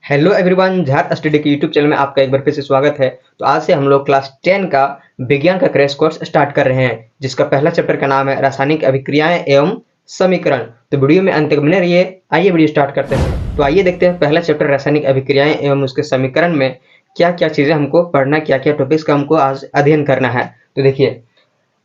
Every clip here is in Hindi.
हेलो एवरीवन, झार स्टडी के यूट्यूब चैनल में आपका एक बार फिर से स्वागत है। तो आज से हम लोग क्लास 10 का विज्ञान का क्रैश कोर्स स्टार्ट कर रहे हैं, जिसका पहला चैप्टर का नाम है रासायनिक अभिक्रियाएं एवं समीकरण। तो वीडियो में अंत तक बने रहिए। आइए वीडियो स्टार्ट करते हैं। तो आइए देखते हैं पहला चैप्टर रासायनिक अभिक्रियाएं एवं उसके समीकरण में क्या क्या चीजें हमको पढ़ना, क्या क्या टॉपिक्स का हमको आज अध्ययन करना है। तो देखिए,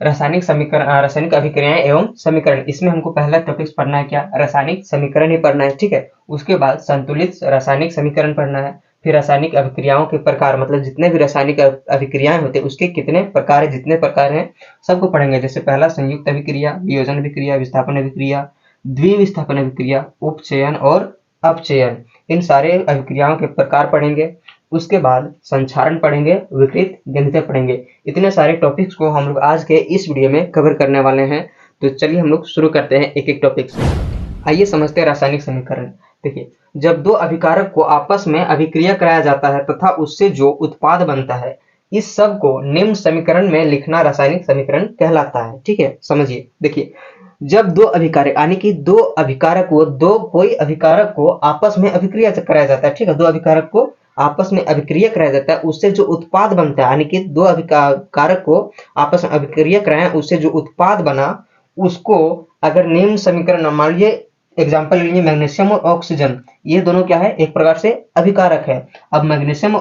रासायनिक अभिक्रियाएं एवं समीकरण, इसमें हमको पहला टॉपिक्स पढ़ना है क्या, रासायनिक समीकरण ही पढ़ना है। ठीक है, उसके बाद संतुलित रासायनिक समीकरण पढ़ना है। फिर रासायनिक अभिक्रियाओं के प्रकार, मतलब जितने भी रासायनिक अभिक्रियाएं होते हैं उसके कितने प्रकार है, जितने प्रकार हैं सबको पढ़ेंगे। जैसे पहला संयुक्त अभिक्रिया, वियोजन अभिक्रिया, विस्थापन अभिक्रिया, द्विविस्थापन अभिक्रिया, उपचयन और अपचयन, इन सारे अभिक्रियाओं के प्रकार पढ़ेंगे। उसके बाद संक्षारण पढ़ेंगे, विपरीत गणित पढ़ेंगे। इतने सारे टॉपिक्स को हम लोग आज के इस वीडियो में कवर करने वाले हैं। तो चलिए हम लोग शुरू करते हैं एक एक टॉपिक से। आइए समझते हैं रासायनिक समीकरण। देखिए, जब दो अभिकारक को आपस में अभिक्रिया कराया जाता है तथा उससे जो उत्पाद बनता है, इस सब को निम्न समीकरण में लिखना रासायनिक समीकरण कहलाता है। ठीक है, समझिए। देखिए, जब दो अभिकारक यानी कि कोई अभिकारक को आपस में अभिक्रिया कराया जाता है। ठीक है, दो अभिकारक को आपस में अभिक्रिया कराया जाता है, उससे जो उत्पाद बनता है, यानी कि दो अभिकारक को आपस में अभिक्रिया कराया, उससे जो उत्पाद बना उसको अगर निम्न समीकरण, मान लीजिए एग्जाम्पल लीजिए मैग्नीशियम और ऑक्सीजन, ये दोनों क्या है, एक प्रकार से अभिकारक है। अब मैग्नीशियम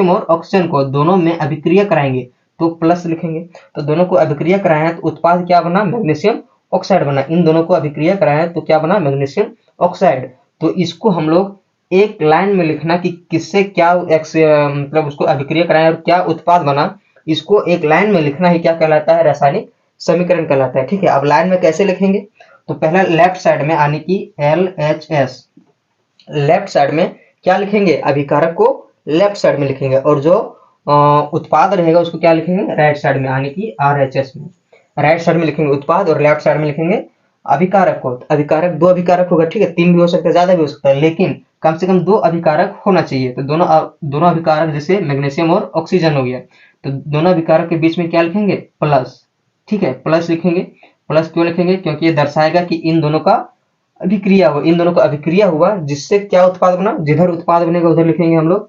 और ऑक्सीजन को दोनों में अभिक्रिया कराएंगे तो प्लस लिखेंगे। तो दोनों को अभिक्रिया कराया तो उत्पाद क्या बना, मैग्नीशियम ऑक्साइड बना। इन दोनों को अभिक्रिया कराया तो क्या बना, मैग्नीशियम ऑक्साइड। तो इसको हम लोग एक लाइन में लिखना कि किससे क्या मतलब उसको अभिक्रिया कराया और क्या उत्पाद बना, इसको एक लाइन में लिखना ही क्या कहलाता है, रासायनिक समीकरण कहलाता है। ठीक है, अब लाइन में कैसे लिखेंगे, तो पहला लेफ्ट साइड में यानी कि LHS, लेफ्ट साइड में क्या लिखेंगे, अभिकारक को लेफ्ट साइड में लिखेंगे और जो उत्पाद रहेगा उसको क्या लिखेंगे, राइट साइड में यानी कि RHS में। राइट साइड में लिखेंगे उत्पाद और लेफ्ट साइड में लिखेंगे अभिकारक को। अभिकारक दो अभिकारक होगा, ठीक है, तीन भी हो सकता है, ज्यादा भी हो सकता है, लेकिन कम से कम दो अभिकारक होना चाहिए। तो दोनों अभिकारक जैसे मैग्नीशियम और ऑक्सीजन हो गया, तो दोनों अभिकारक के बीच में क्या लिखेंगे, प्लस। ठीक है, प्लस लिखेंगे। प्लस क्यों लिखेंगे, क्योंकि ये दर्शाएगा कि इन दोनों का अभिक्रिया हुआ, जिससे क्या उत्पाद बना, जिधर उत्पाद बनेगा उधर लिखेंगे हम लोग,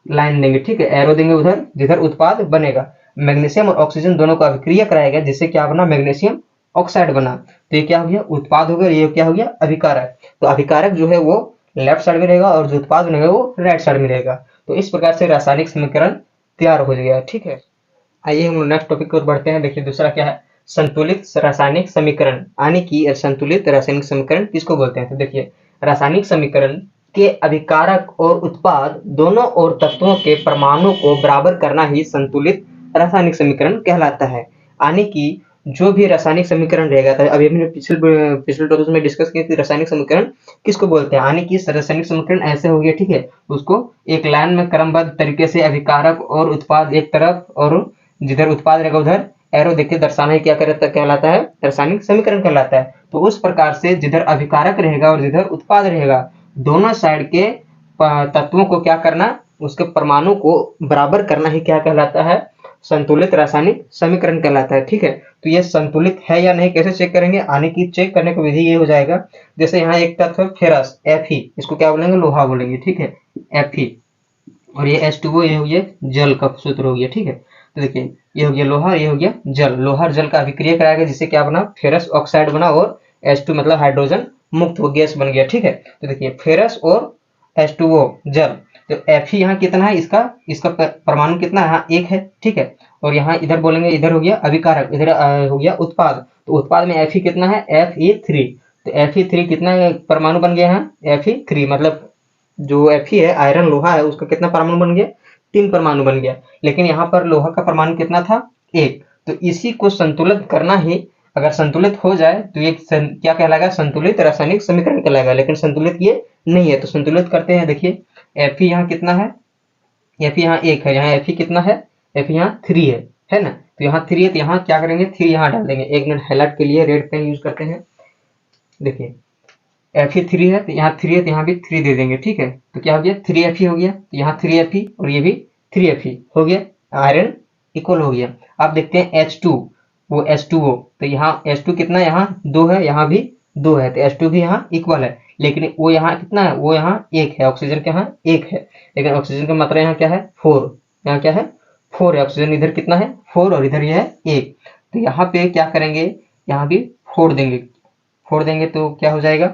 लाइन देंगे। ठीक है, एरो देंगे उधर जिधर उत्पाद बनेगा। मैग्नीशियम और ऑक्सीजन दोनों को अभिक्रिया कराया गया, जिससे क्या बना, मैग्नीशियम ऑक्साइड बना। तो ये क्या हो गया, उत्पाद हो गया, ये क्या हो गया, अभिकारक। तो अभिकारक जो है वो लेफ्ट साइड में रहेगा और जो उत्पाद बनेगा वो राइट साइड में रहेगा। तो इस प्रकार से रासायनिक समीकरण तैयार हो गया। ठीक है, आइए हम नेक्स्ट टॉपिक की ओर बढ़ते हैं। देखिए, दूसरा क्या है, संतुलित रासायनिक समीकरण, यानी कि संतुलित रासायनिक समीकरण किसको बोलते हैं। तो देखिए, रासायनिक समीकरण के अभिकारक और उत्पाद दोनों और तत्वों के परमाणु को बराबर करना ही संतुलित रासायनिक समीकरण कहलाता है। यानी कि जो भी रासायनिक समीकरण रहेगा, तो अभी हमने पिछले टॉपिक में डिस्कस किया कि रासायनिक समीकरण किसको बोलते हैं, यानी कि रासायनिक समीकरण ऐसे हो गया। ठीक है, उसको एक लाइन में क्रमबद्ध तरीके से अभिकारक और उत्पाद एक तरफ और जिधर उत्पाद रहेगा उधर एरो देके दर्शाना ही क्या कहलाता है, रासायनिक समीकरण कहलाता है। तो उस प्रकार से जिधर अभिकारक रहेगा और जिधर उत्पाद रहेगा, दोनों साइड के तत्वों को क्या करना, उसके परमाणु को बराबर करना ही क्या कहलाता है, संतुलित रासायनिक समीकरण कहलाता है। ठीक है, तो ये संतुलित है या नहीं कैसे चेक करेंगे, यानी कि चेक करने का विधि ये हो जाएगा, जैसे यहाँ एक तत्व फेरस Fe, इसको क्या बोलेंगे, लोहा बोलेंगे। ठीक है, Fe, और ये H2O, ये हो गया जल का सूत्र हो गया। ठीक है, तो देखिए ये हो गया लोहा, ये हो गया जल। लोहा और जल का अभिक्रिया कराया गया, जिससे क्या बना, फेरस ऑक्साइड बना और H2 मतलब हाइड्रोजन मुक्त हो गैस बन गया। ठीक है, तो देखिए फेरस और H2O जल, तो Fe यहाँ कितना है, इसका परमाणु कितना है, यहाँ एक है। ठीक है, और यहाँ इधर बोलेंगे, इधर हो गया अभिकारक, इधर हो गया उत्पाद। तो उत्पाद में Fe कितना है, Fe3। तो Fe3 कितना परमाणु बन गया है, Fe3 मतलब जो Fe है, आयरन लोहा है, उसका कितना परमाणु बन गया, 3 परमाणु बन गया। लेकिन यहाँ पर लोहा का परमाणु कितना था, 1। तो इसी को संतुलित करना ही, अगर संतुलित हो जाए तो ये क्या कहलाएगा, संतुलित रासायनिक समीकरण कहलाएगा। लेकिन संतुलित ये नहीं है, तो संतुलित करते हैं। देखिए Fe यहाँ कितना है, Fe यहाँ 1 है, यहाँ Fe कितना है, Fe यहाँ 3 है ना। तो यहाँ 3 है, तो यहाँ क्या करेंगे, 3 यहाँ डाल देंगे। 1 मिनट हाईलाइट के लिए रेड पेन यूज करते हैं। देखिए Fe3 है, तो यहाँ 3 है, तो यहाँ भी 3 दे देंगे। ठीक है, तो क्या हो गया, 3Fe हो गया। तो यहाँ 3Fe और ये भी 3Fe हो गया, आयरन इक्वल हो गया। अब देखते हैं H2, वो H2O, तो यहाँ H2 कितना, यहाँ 2 है, यहाँ भी 2 है, तो H2 भी यहाँ इक्वल है, लेकिन वो यहाँ कितना है, वो यहाँ 1 है, ऑक्सीजन के यहाँ 1 है, लेकिन ऑक्सीजन की मात्रा यहाँ क्या है 4, यहाँ क्या है 4 है, ऑक्सीजन इधर कितना है 4 और इधर ये है 1, तो यहाँ पे क्या करेंगे, यहाँ भी 4 देंगे, 4 देंगे तो क्या हो जाएगा,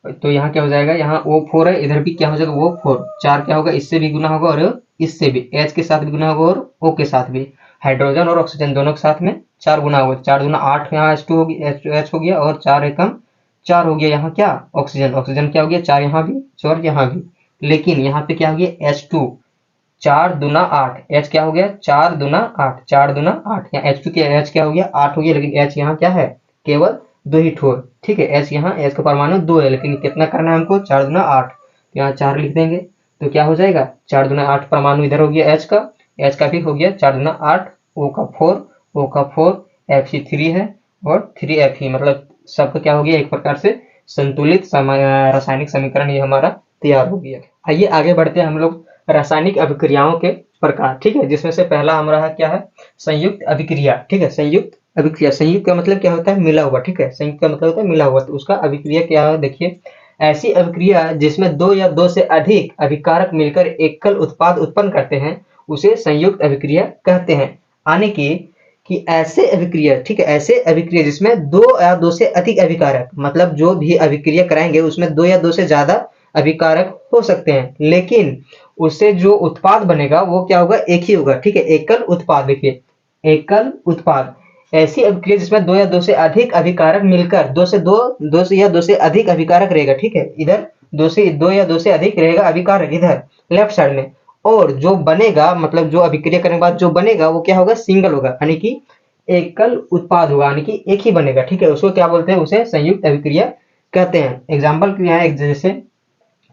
तो यहाँ क्या हो जाएगा, यहाँ वो 4 है, इधर भी क्या हो जाएगा वो 4, 4 क्या होगा, इससे भी गुना होगा और इससे भी, H के साथ भी गुना होगा और O के साथ भी, हाइड्रोजन और ऑक्सीजन दोनों के साथ में 4 गुना होगा, 4 गुना 8 यहाँ H2 हो गया, H हो गया, और 4 एकम 4 हो गया यहाँ क्या ऑक्सीजन, ऑक्सीजन क्या हो गया 4 यहाँ भी 4 यहाँ भी, लेकिन यहाँ पे क्या हो गया H2, 4 दूना 8, H क्या हो गया 4 दूना 8, 4 दूना 8, यहाँ H2 क्या H क्या हो गया 8 हो गया, लेकिन H यहाँ क्या है केवल 2 ही ठो, ठीक है, H यहाँ H का परमाणु 2 है, लेकिन कितना करना है हमको 4 दूना 8, यहाँ 4 लिख देंगे, तो क्या हो जाएगा 4 दूना 8 परमाणु इधर हो गया H का भी हो गया 4 दूना 8, O का 4, O का 4, Fe3 है और 3Fe, मतलब सबका क्या हो गया एक प्रकार से संतुलित रासायनिक समीकरण ये हमारा तैयार हो गया। आइए आगे बढ़ते हैं हम लोग रासायनिक अभिक्रियाओं के प्रकार, ठीक है, जिसमें से पहला हमारा क्या है संयुक्त अभिक्रिया, ठीक है, संयुक्त अभिक्रिया, संयुक्त का मतलब क्या होता है मिला हुआ, ठीक है, संयुक्त का मतलब होता है मिला हुआ, तो उसका अभिक्रिया क्या है देखिए, ऐसी अभिक्रिया जिसमें 2 या 2 से अधिक अभिकारक मिलकर एकल उत्पाद उत्पन्न करते हैं उसे संयुक्त अभिक्रिया कहते हैं, यानी कि ऐसे अभिक्रिया, ठीक है, ऐसे अभिक्रिया जिसमें 2 या 2 से अधिक अभिकारक, मतलब जो भी अभिक्रिया कराएंगे उसमें 2 या 2 से ज्यादा अभिकारक हो सकते हैं, लेकिन उससे जो उत्पाद बनेगा वो क्या होगा एक ही होगा, ठीक है, एकल उत्पाद, देखिए एकल उत्पाद, ऐसी अभिक्रिया जिसमें 2 या 2 से अधिक अभिकारक मिलकर 2 से 2 से या 2 से अधिक अभिकारक रहेगा, ठीक है, इधर 2 या 2 से अधिक रहेगा अभिकारक इधर लेफ्ट साइड में, और जो बनेगा मतलब जो अभिक्रिया करने के बाद जो बनेगा वो क्या होगा सिंगल होगा, यानी कि एकल उत्पाद होगा, यानी कि एक ही बनेगा, ठीक है, उसको क्या बोलते हैं उसे संयुक्त अभिक्रिया कहते हैं। एग्जाम्पल यहाँ एक जैसे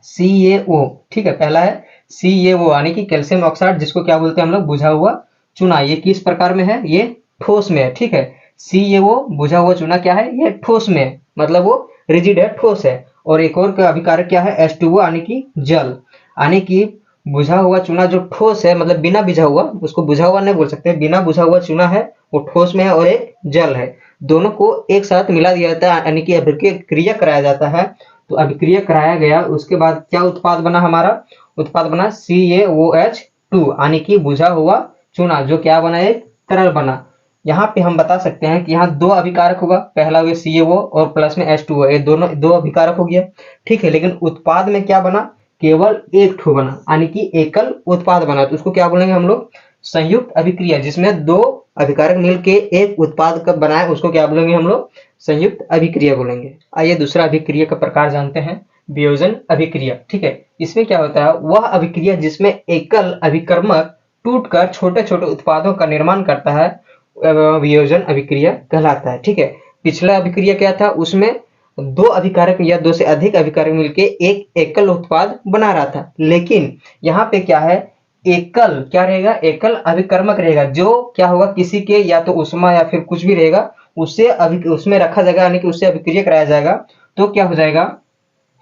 CaO, ठीक है, पहला है CaO यानी कि कैल्शियम ऑक्साइड, जिसको क्या बोलते हैं हम लोग बुझा हुआ चूना, ये किस प्रकार में है, ये ठोस में है, ठीक है, CaO बुझा हुआ चूना क्या है, ये ठोस में है, मतलब वो रिजिड है, ठोस है, और एक और का अभिकारक क्या है H2O यानी कि जल, यानी कि बुझा हुआ चूना जो ठोस है, मतलब बिना बुझा हुआ, उसको बुझा हुआ नहीं बोल सकते, बिना बुझा हुआ चूना है वो ठोस में है और एक जल है, दोनों को एक साथ मिला दिया जाता है, यानी कि अभिक्रिया कराया जाता है, तो अभिक्रिया कराया गया उसके बाद क्या उत्पाद बना, हमारा उत्पाद बना CaOH2, यानी कि बुझा हुआ चूना जो क्या बना एक तरल बना। यहाँ पे हम बता सकते हैं कि यहाँ 2 अभिकारक होगा, पहला हो गया CaO और प्लस में H2O, ये दोनों 2 अभिकारक हो गया, ठीक है, लेकिन उत्पाद में क्या बना केवल एक ठो बना, यानी कि एकल उत्पाद बना, तो उसको क्या बोलेंगे हम लोग संयुक्त अभिक्रिया, जिसमें 2 अभिकारक मिलके एक उत्पाद का बनाए उसको क्या बोलेंगे हम लोग संयुक्त अभिक्रिया बोलेंगे। आइए दूसरा अभिक्रिया का प्रकार जानते हैं, वियोजन अभिक्रिया, ठीक है, इसमें क्या होता है वह अभिक्रिया जिसमें एकल अभिकर्मक टूटकर छोटे छोटे उत्पादों का निर्माण करता है वियोजन अभिक्रिया कहलाता है, ठीक है, पिछला अभिक्रिया क्या था उसमें 2 अभिकारक या 2 से अधिक अभिकारक मिलके एक एकल उत्पाद बना रहा था, लेकिन यहाँ पे क्या है एकल क्या रहेगा एकल अभिकर्मक रहेगा, जो क्या होगा किसी के या तो उष्मा या फिर कुछ भी रहेगा उससे उसमें रखा जाएगा, यानी कि उससे अभिक्रिया कराया जाएगा, तो क्या हो जाएगा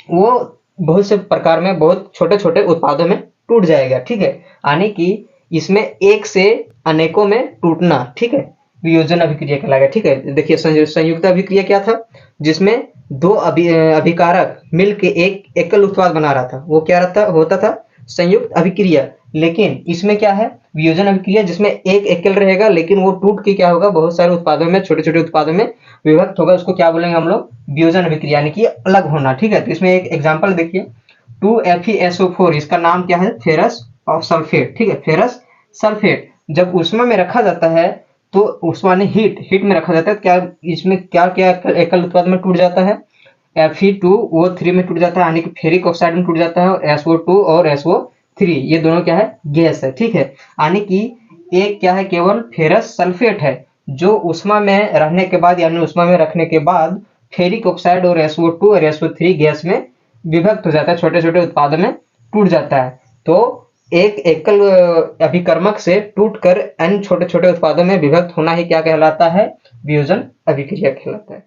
वो बहुत से प्रकार में बहुत छोटे छोटे उत्पादों में टूट जाएगा, ठीक है, यानी कि इसमें एक से अनेकों में टूटना, ठीक है, वियोजन अभिक्रिया कहलाएगा, ठीक है, देखिए संयुक्त अभिक्रिया क्या था जिसमें 2 अभिकारक मिलके एक एकल उत्पाद बना रहा था, वो क्या रहता होता था संयुक्त अभिक्रिया, लेकिन इसमें क्या है वियोजन अभिक्रिया जिसमें एक एकल रहेगा, लेकिन वो टूट के क्या होगा बहुत सारे उत्पादों में छोटे छोटे उत्पादों में विभक्त होगा, उसको क्या बोलेंगे हम लोग वियोजन अभिक्रिया, यानी कि अलग होना, ठीक है, तो इसमें एक एग्जांपल देखिए 2FeSO4, इसका नाम क्या है फेरस ऑफ सल्फेट, ठीक है, फेरस सल्फेट जब उष्मा में रखा जाता है तो उष्मा ने हीट में रखा जाता है, क्या इसमें क्या क्या एकल उत्पाद में टूट जाता है Fe2O3 में टूट जाता है, यानी कि फेरिक ऑक्साइड में टूट जाता है, और SO2 और SO3 ये दोनों क्या है गैस है, ठीक है, यानी कि एक क्या है केवल फेरस सल्फेट है जो उष्मा में रहने के बाद यानी उष्मा में रखने के बाद फेरिक ऑक्साइड और SO2 और SO3 गैस में विभक्त हो जाता है, छोटे छोटे उत्पादों में टूट जाता है, तो एक एकल अभिकर्मक से टूटकर अन्य छोटे छोटे उत्पादों में विभक्त होना ही क्या कहलाता है वियोजन अभिक्रिया कहलाता है।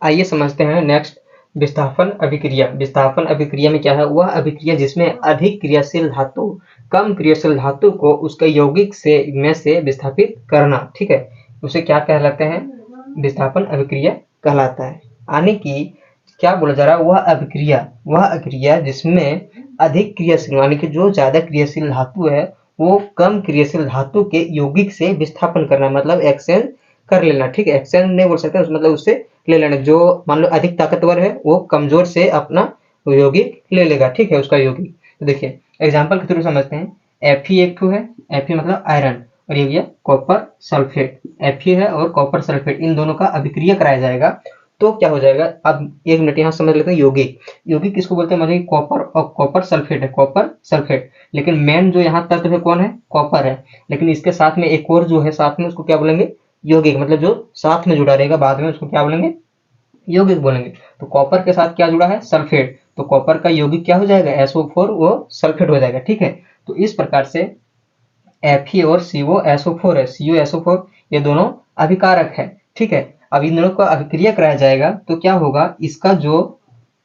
आइए समझते हैं नेक्स्ट विस्थापन अभिक्रिया। विस्थापन अभिक्रिया में क्या है वह अभिक्रिया जिसमें अधिक क्रियाशील धातु कम क्रियाशील धातु को उसके यौगिक में से विस्थापित करना, ठीक है, उसे क्या कहलाते हैं विस्थापन अभिक्रिया कहलाता है। यानी कि क्या बोला जा रहा है, वह अभिक्रिया जिसमें अधिक क्रियाशील, यानी कि जो ज्यादा क्रियाशील धातु है वो कम क्रियाशील धातु के यौगिक से विस्थापन करना, मतलब एक्सचेंज कर लेना। ठीक है, एक्सचेंज नहीं बोल सकते, मतलब उससे ले लेना। जो मान लो अधिक ताकतवर है वो कमजोर से अपना यौगिक ले लेगा। ठीक है, उसका यौगिक। तो देखिए एग्जाम्पल के थ्रू समझते हैं। Fe एक ठो है, Fe मतलब आयरन, और ये कॉपर सल्फेट। Fe है और कॉपर सल्फेट, इन दोनों का अभिक्रिया कराया जाएगा तो क्या हो जाएगा। अब एक मिनट यहाँ समझ लेते हैं। यौगिक, यौगिक किसको बोलते हैं, मतलब कॉपर और कॉपर सल्फेट है, कॉपर सल्फेट। लेकिन मेन जो यहाँ तत्व है कौन है, कॉपर है। लेकिन इसके साथ में एक और जो है साथ में, उसको क्या बोलेंगे, यौगिक। मतलब जो साथ में जुड़ा रहेगा बाद में उसको क्या बोलेंगे, यौगिक बोलेंगे। तो कॉपर के साथ क्या जुड़ा है, सल्फेट। तो कॉपर का यौगिक क्या हो जाएगा, SO4, वो सल्फेट हो जाएगा। ठीक है, तो इस प्रकार से Fe और COSO4 है, COSO4, ये दोनों अभिकारक है। ठीक है, अब इन दोनों का अभिक्रिया कराया जाएगा तो क्या होगा, इसका जो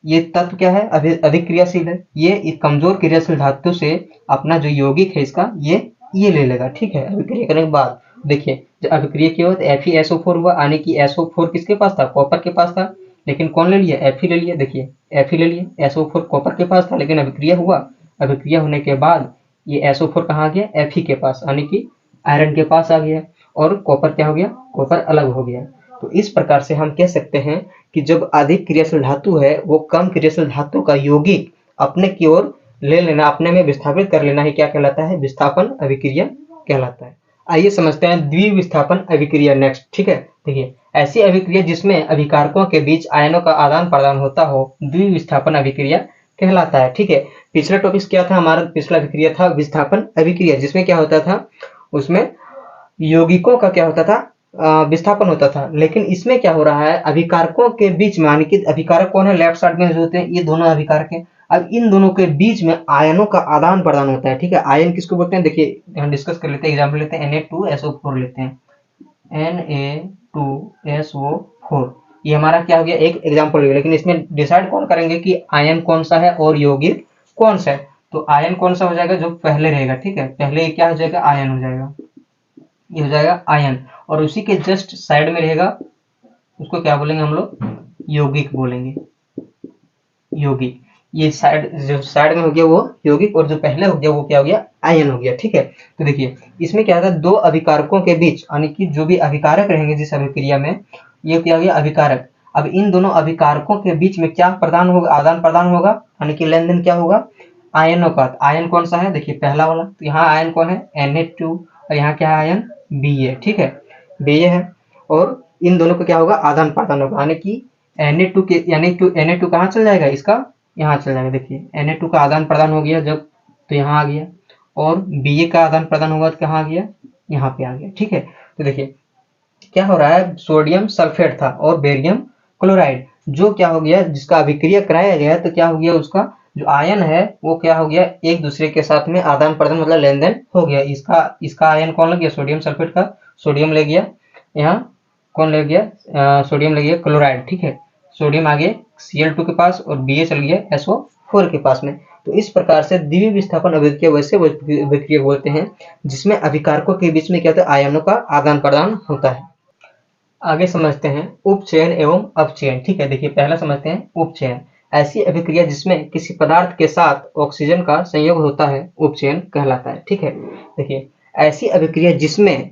ये तत्व क्या है, अधिक क्रियाशील है। ये कमजोर क्रियाशील धातु से अपना जो यौगिक है इसका ये ले लेगा। ठीक है, अभिक्रिया करने के बाद देखिए जब अभिक्रिया किया हुआ तो FeSO4 हुआ, यानी कि SO4 किसके पास था, कॉपर के पास था। लेकिन कौन ले लिया, Fe ले लिया। देखिए Fe ले लिया, SO4 कॉपर के पास था, लेकिन अभिक्रिया हुआ। अभिक्रिया होने के बाद ये SO4 कहाँ आ गया, Fe के पास, यानी कि आयरन के पास आ गया। और कॉपर क्या हो गया, कॉपर अलग हो गया। तो इस प्रकार से हम कह सकते हैं कि जब अधिक क्रियाशील धातु है वो कम क्रियाशील धातु का यौगिक अपने की ओर ले लेना, अपने में विस्थापित कर लेना ही क्या कहलाता है, विस्थापन अभिक्रिया कहलाता है। आइए समझते हैं द्विविस्थापन अभिक्रिया नेक्स्ट। ठीक है, देखिए ऐसी अभिक्रिया जिसमें अभिकारकों के बीच आयनों का आदान प्रदान होता हो द्विविस्थापन अभिक्रिया कहलाता है। ठीक है, पिछला टॉपिक क्या था हमारा, पिछला अभिक्रिया था विस्थापन अभिक्रिया, जिसमें क्या होता था, उसमें यौगिकों का क्या होता था, विस्थापन होता था। लेकिन इसमें क्या हो रहा है, अभिकारकों के बीच में, यानी कि अभिकारक कौन है, लेफ्ट साइड में जो होते हैं ये दोनों अभिकारक हैं। अब इन दोनों के बीच में आयनों का आदान प्रदान होता है। ठीक है, आयन किसको बोलते हैं, देखिए हम डिस्कस कर लेते हैं। एग्जाम्पल लेते हैं Na2SO4 लेते हैं, Na2SO4, ये हमारा क्या हो गया, एक एग्जाम्पल हो गया। लेकिन इसमें डिसाइड कौन करेंगे कि आयन कौन सा है और यौगिक कौन सा है। तो आयन कौन सा हो जाएगा, जो पहले रहेगा। ठीक है, पहले क्या हो जाएगा, आयन हो जाएगा, ये हो जाएगा आयन। और उसी के जस्ट साइड में रहेगा, उसको क्या बोलेंगे हम लोग, यौगिक बोलेंगे, यौगिक। ये साइड, जो साइड में हो गया वो यौगिक, और जो पहले हो गया वो क्या हो गया, आयन हो गया। ठीक है, तो देखिए इसमें क्या था, दो अभिकारकों के बीच, यानी कि जो भी अभिकारक रहेंगे जिस अभिक्रिया में, ये क्या हो गया, अभिकारक। अब इन दोनों अभिकारकों के बीच में क्या प्रदान होगा, आदान प्रदान होगा, यानी कि लेन देन क्या होगा, आयनों का। आयन कौन सा है, देखिए पहला वाला, तो यहाँ आयन कौन है, Na2, और यहाँ क्या है आयन, Ba। ठीक है, Ba है। और इन दोनों को क्या होगा, आदान प्रदान होगा, यानी कि Na2 के, यानी कि Na2 कहाँ चल जाएगा, इसका यहाँ चल जाएगा। देखिए Na2 का आदान प्रदान हो गया जब, तो यहाँ आ गया। और Ba का आदान प्रदान होगा तो कहाँ आ गया, यहाँ पे आ गया। ठीक है, तो देखिए क्या हो रहा है, सोडियम सल्फेट था और बेरियम क्लोराइड, जो क्या हो गया, जिसका अभिक्रिया कराया गया तो क्या हो गया, उसका जो आयन है वो क्या हो गया, एक दूसरे के साथ में आदान प्रदान, मतलब लेन देन हो गया। इसका आयन कौन लग गया, सोडियम सल्फेट का सोडियम ले गया, यहाँ कौन ले गया, सोडियम ले गया क्लोराइड। ठीक है, सोडियम आ गया Cl2 के पास और Ba चल गया SO4 के पास में। तो इस प्रकार से द्वितीय विस्थापन अभिक्रिया वैसे अभिक्रिया बोलते हैं जिसमें अभिकारकों के बीच में क्या होता है, आयनों का आदान प्रदान होता है। आगे समझते हैं उपचयन एवं अपचयन। ठीक है, देखिए पहला समझते हैं उपचयन। ऐसी अभिक्रिया जिसमें किसी पदार्थ के साथ ऑक्सीजन का संयोग होता है उपचयन कहलाता है। ठीक है, देखिए ऐसी अभिक्रिया जिसमें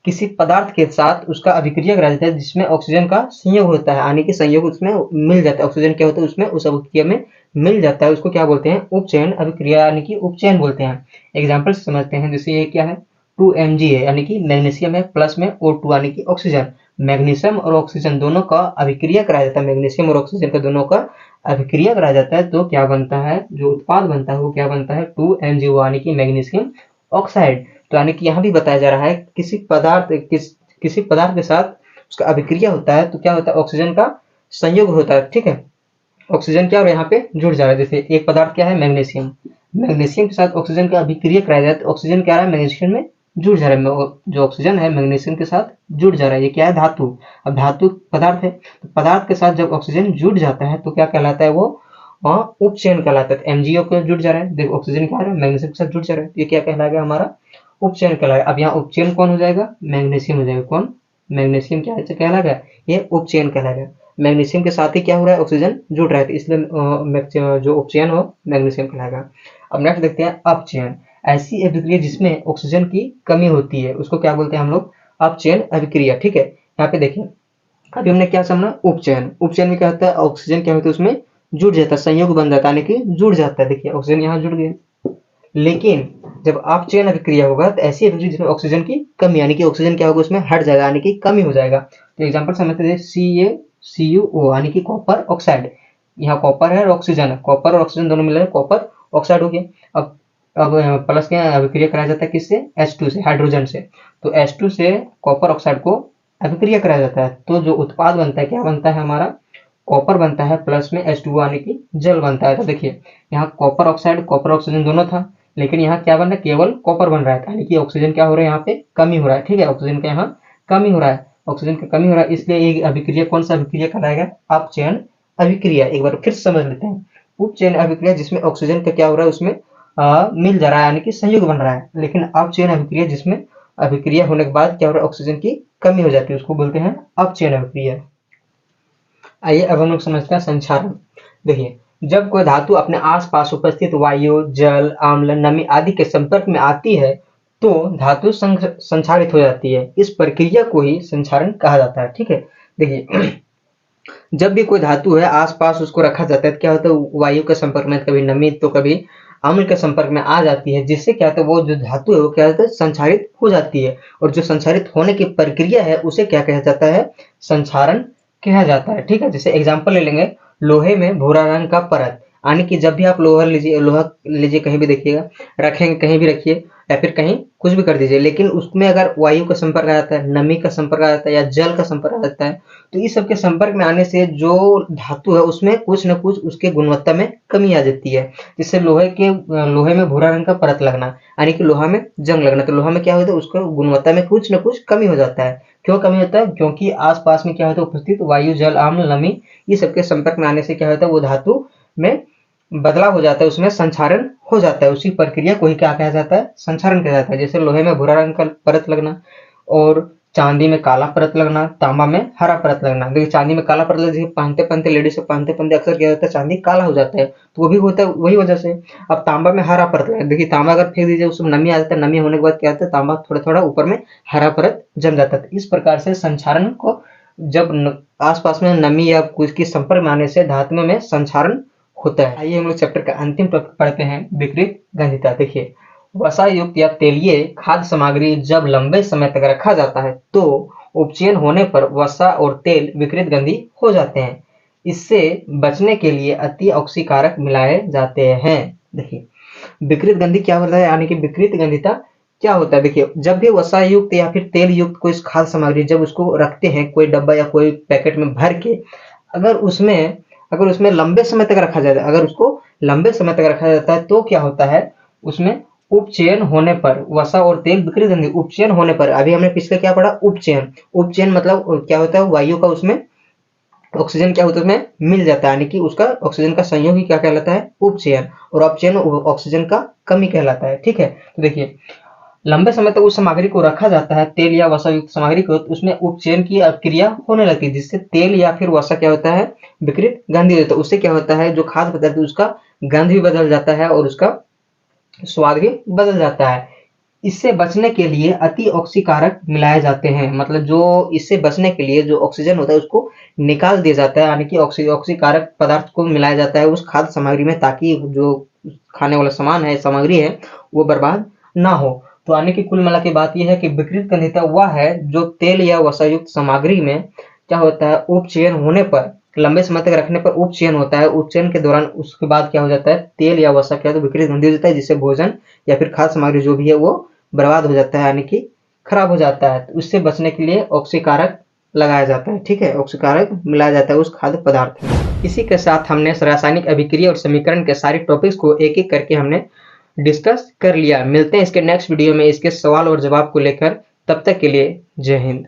किसी पदार्थ के साथ उसका अभिक्रिया कराया जाता है जिसमें ऑक्सीजन का संयोग होता है, यानी कि संयोग उसमें मिल जाता है, ऑक्सीजन क्या होता है उसमें, उस अभिक्रिया में मिल जाता है, उसको क्या बोलते हैं, उपचयन अभिक्रिया, यानी कि उपचयन बोलते हैं। एग्जाम्पल समझते हैं, जैसे ये क्या है, 2Mg है, यानी कि मैग्नीशियम है, प्लस में O2 यानी कि ऑक्सीजन। मैग्नीशियम और ऑक्सीजन दोनों का अभिक्रिया कराया जाता है, मैग्नीशियम और ऑक्सीजन का दोनों का अभिक्रिया कराया जाता है, तो क्या बनता है, जो उत्पाद बनता है वो क्या बनता है, 2MgO, यानी कि मैग्नीशियम ऑक्साइड। तो यानी कि यहाँ भी बताया जा रहा है किसी पदार्थ के साथ उसका अभिक्रिया होता है तो क्या होता है, ऑक्सीजन का संयोग होता है। ठीक है, ऑक्सीजन क्या और यहाँ पे जुड़ जा रहा है। जैसे एक पदार्थ क्या है, मैग्नीशियम, मैग्नीशियम के साथ ऑक्सीजन का अभिक्रिया कराया जाए तो ऑक्सीजन क्या रहा है, मैग्नीशियम में जुड़ जा रहा है, जो ऑक्सीजन है मैग्नीशियम के साथ जुड़ जा रहा है। ये क्या है, धातु। अब धातु पदार्थ है, तो पदार्थ के साथ जब ऑक्सीजन जुड़ जाता है तो क्या कहलाता है, वो उपचयन कहलाता है। MgO को जुड़ जा रहा है, देखो ऑक्सीजन क्या है, मैग्नीशियम के साथ जुड़ जा रहा है, ये क्या कहलाएगा, हमारा उपचयन कहलाएगा। अब यहाँ उपचयन कौन हो जाएगा, मैग्नीशियम हो जाएगा, कौन, मैग्नीशियम क्या कहलाएगा, ये उपचयन कहलाएगा। मैग्नीशियम के साथ ही क्या हो रहा है, ऑक्सीजन जुड़ रहा है, तो इसलिए जो उपचयन हो मैग्नीशियम कहलाएगा। अब नेक्स्ट देखते हैं अपचयन। ऐसी अभिक्रिया जिसमें ऑक्सीजन की कमी होती है उसको क्या बोलते हैं हम लोग, अपचयन अभिक्रिया। ठीक है, यहाँ पे देखिए अभी हमने क्या समझा, उपचयन। उपचयन में क्या होता है, ऑक्सीजन क्या होता है उसमें जुड़ जाता है, संयोग बन जाता है, यानी कि जुड़ जाता है। देखिए ऑक्सीजन यहाँ जुड़ गया। लेकिन जब अपचयन अभिक्रिया होगा तो ऐसी अभिक्रिया जिसमें ऑक्सीजन की कमी, यानी कि ऑक्सीजन क्या होगा उसमें हट जाएगा, यानी कि कमी हो जाएगा। तो एग्जांपल समझते हैं, CaCuO यानी कि कॉपर ऑक्साइड। यहाँ कॉपर है और ऑक्सीजन है, कॉपर और ऑक्सीजन दोनों मिला है कॉपर ऑक्साइड हो गया। अब प्लस क्या अभिक्रिया कराया जाता है, किससे, H2 से, हाइड्रोजन से। तो H2 से कॉपर ऑक्साइड को अभिक्रिया कराया जाता है, तो जो उत्पाद बनता है क्या बनता है हमारा, कॉपर बनता है, प्लस में H2O यानी कि जल बनता है। तो देखिए यहाँ कॉपर ऑक्साइड कॉपर ऑक्सीजन दोनों था, लेकिन यहाँ क्या बन रहा है, केवल कॉपर बन रहा है, यानी कि ऑक्सीजन क्या हो रहा है, यहाँ पे कमी हो रहा है। ठीक है, ऑक्सीजन का यहाँ कमी हो रहा है, ऑक्सीजन का कमी हो रहा है, इसलिए ये अभिक्रिया कौन सा अभिक्रिया कहलाएगा, अपचयन अभिक्रिया। एक बार फिर समझ लेते हैं, उपचयन अभिक्रिया जिसमें ऑक्सीजन का क्या हो रहा है उसमें मिल जा रहा है, यानी कि संयुग बन रहा है। लेकिन अपचयन अभिक्रिया जिसमें अभिक्रिया होने के बाद क्या हो रहा है, ऑक्सीजन की कमी हो जाती है, उसको बोलते हैं अपचयन अभिक्रिया। आइए अब हम लोग समझते हैं संक्षारण। देखिए जब कोई धातु अपने आसपास उपस्थित वायु, जल, अम्ल, नमी आदि के संपर्क में आती है तो धातु संक्षारित हो जाती है। इस प्रक्रिया को ही संक्षारण कहा जाता है। ठीक है, देखिए जब भी कोई धातु है आसपास उसको रखा जाता है तो क्या होता है, वायु के संपर्क में, कभी नमी तो कभी अम्ल के संपर्क में आ जाती है, जिससे क्या होता है वो जो धातु है वो क्या होता है, संक्षारित हो जाती है। और जो संक्षारित होने की प्रक्रिया है उसे क्या कहा जाता है, संक्षारण कहा जाता है। ठीक है, जैसे एग्जाम्पल ले लेंगे, लोहे में भूरा रंग का परत, यानी कि जब भी आप लोहा लीजिए कहीं भी देखिएगा, रखेंगे कहीं भी रखिए या फिर कहीं कुछ भी कर दीजिए, लेकिन उसमें अगर वायु का संपर्क आ जाता है, नमी का संपर्क आ जाता है या जल का संपर्क आ जाता है, तो इस सब के संपर्क में आने से जो धातु है उसमें कुछ न कुछ उसके गुणवत्ता में कमी आ जाती है। जिससे लोहे में भूरा रंग का परत लगना, यानी कि लोहा में जंग लगना, तो लोहा में क्या होता है, उसको गुणवत्ता में कुछ न कुछ कमी हो जाता है। क्यों कमी होता है, क्योंकि आसपास में क्या होता है, उपस्थित वायु, जल, अम्ल, नमी, ये सबके संपर्क में आने से क्या होता है, वो धातु में बदलाव हो जाता है, उसमें संक्षारण हो जाता है। उसी प्रक्रिया को ही क्या कहा जाता है, संक्षारण कहा जाता है। जैसे लोहे में भूरा रंग का परत लगना और चांदी में काला परत लगना, तांबा में हरा परत लगना। देखिए चांदी में काला परत लगना, पहनते पहनते लेडीज से पहनते पहनते अक्सर क्या होता है, चांदी काला हो जाता है, तो वो भी होता है वही वजह से। अब तांबा में हरा परत लगना, देखिए तांबा अगर फेंक दीजिए उसमें नमी आ जाता है, नमी होने के बाद क्या होता है, तांबा थोड़ा थोड़ा ऊपर में हरा परत जम जाता है। इस प्रकार से संक्षारण को जब आसपास में नमी या कुछ के संपर्क में आने से धातुओं में संक्षारण होता है। आइए हम लोग चैप्टर का अंतिम टॉपिक पढ़ते हैं, विकृत गंधिता। देखिए वसा युक्त या तेलीय खाद्य सामग्री जब लंबे समय तक रखा जाता है तो उपचयन होने पर वसा और तेल विकृत गंधी हो जाते हैं। इससे बचने के लिए अति ऑक्सीकारक मिलाए जाते हैं। देखिए विकृत गंधी क्या होता है, यानी कि विकृत गंधिता क्या होता है। देखिए जब भी वसा युक्त या फिर तेल युक्त कोई खाद्य सामग्री जब उसको रखते हैं कोई डब्बा या कोई पैकेट में भर के, अगर उसमें लंबे समय तक रखा जाता है, अगर उसको लंबे समय तक रखा जाता है तो क्या होता है, उसमें उपचयन होने पर वसा और तेल विकृत गंधी, उपचयन होने पर, अभी हमने पिछले क्या पढ़ा, उपचयन। उपचयन मतलब क्या होता है, वायु का उसमें ऑक्सीजन क्या होता है उसमें मिल जाता है, यानी कि उसका ऑक्सीजन का संयोग ही क्या कहलाता है, उपचयन। और अपचयन ऑक्सीजन का कमी कहलाता है। ठीक है, तो देखिए लंबे समय तक उस सामग्री को रखा जाता है, तेल या वसा युक्त सामग्री को, तो उसमें उपचयन की क्रिया होने लगती है, जिससे तेल या फिर वसा क्या होता है, विकृत गंधी होता है। उससे क्या होता है, जो खाद्य पदार्थ उसका गंध भी बदल जाता है और उसका स्वाद भी बदल जाता है। इससे बचने के लिए अति ऑक्सीकारक मिलाए जाते हैं, मतलब जो इससे बचने के लिए जो ऑक्सीजन होता है उसको निकाल दिया जाता है, यानी कि ऑक्सीकारक पदार्थ को मिलाया जाता है उस खाद्य सामग्री में, ताकि जो खाने वाला सामान है, सामग्री है, वो बर्बाद ना हो। तो यानी कि कुल मिला के बात यह है कि विकृत गंधिता वह है जो तेल या वसा युक्त सामग्री में क्या होता है, उपचयन होने पर, लंबे समय तक रखने पर उपचयन होता है। उपचयन के दौरान उसके बाद क्या हो जाता है, तेल या वसा क्या होता है, विकृत गंधी हो जाता है, जिससे भोजन या फिर खाद्य सामग्री जो भी है वो बर्बाद हो जाता है, यानी कि खराब हो जाता है। तो उससे बचने के लिए ऑक्सीकारक लगाया जाता है। ठीक है, ऑक्सीकारक मिलाया जाता है उस खाद्य पदार्थ में। इसी के साथ हमने रासायनिक अभिक्रिया और समीकरण के सारे टॉपिक्स को एक एक करके हमने डिस्कस कर लिया। मिलते हैं इसके नेक्स्ट वीडियो में इसके सवाल और जवाब को लेकर, तब तक के लिए जय हिंद।